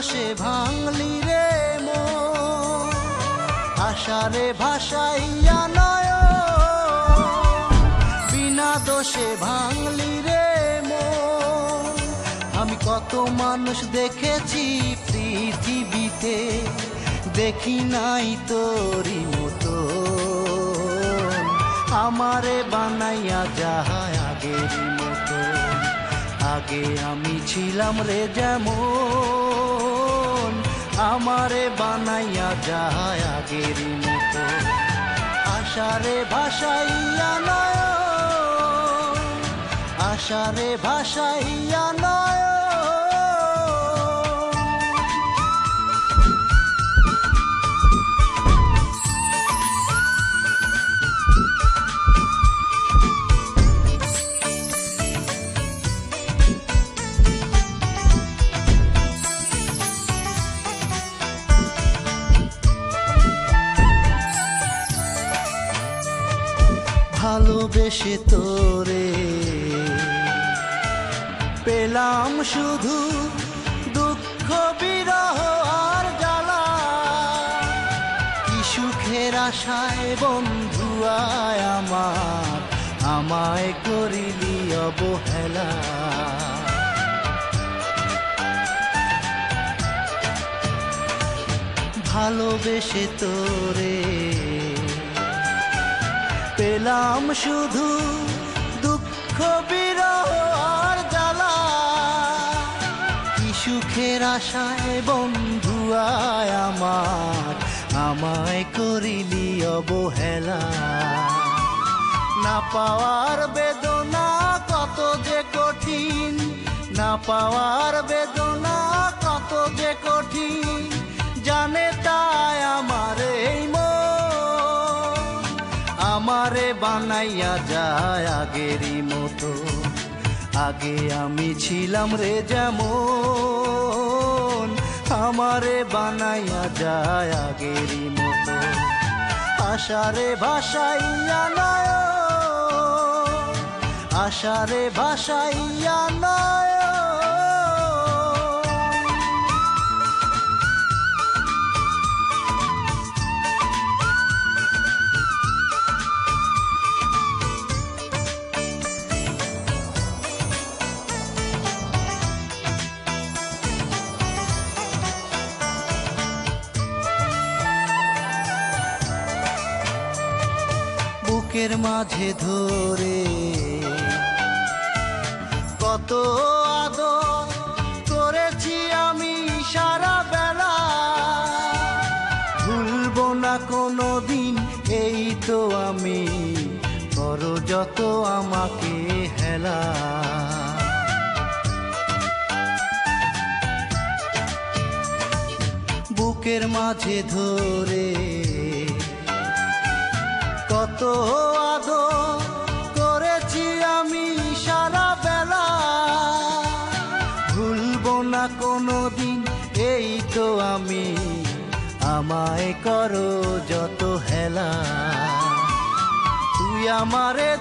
দোষে ভাঙলি রে মন, আশারে ভাসাইয়া নয়ন, বিনা দোষে ভাঙলি রে মন। আমি কত মানুষ দেখেছি পৃথিবীতে, দেখি নাই তোরি মতো, আমারে বানাইয়া যায় আগের মতো। আগে আমি ছিলাম রে যেমন, আমারে বানাইয়া যায় আগের মতো। আশারে ভাসাইয়া নয়ন, আশারে ভাসাইয়া নয়ন। ভালোবেসে তোরে পেলাম শুধু দুঃখ বিরহ আর জ্বালা, কি সুখের আশায় বন্ধু আয় আমার, আমায় করিলি অবহেলা। ভালোবেসে তোরে পেলাম শুধু দুঃখ বিরহ আর জ্বালা, কি সুখের আশায় বন্ধু আয় আমার, আমায় করিলি অবহেলা। না পাওয়ার বেদনা কত যে কঠিন, না পাওয়ার বেদনা কত যে কঠিন, জানে তাই আমার এই মন, আমারে বানাইয়া যায় আগেরই মতো। আগে আমি ছিলাম রে যেমন, আমারে বানাইয়া যায় আগেরই মতো। আশারে ভাসাইয়া নয়ন, আশারে ভাসাইয়া নয়ন। বুকের মাঝে ধরে কত আদর করেছি আমি সারা বেলা, ভুলবো না কোনো দিন এই তো আমি, করো যত আমাকে হেলা। বুকের মাঝে ধরে কত আদর করেছি আমি সারা বেলা, ভুলবো না কোনো দিন এই তো আমি, আমায় করো যত হেলা। তুই আমারে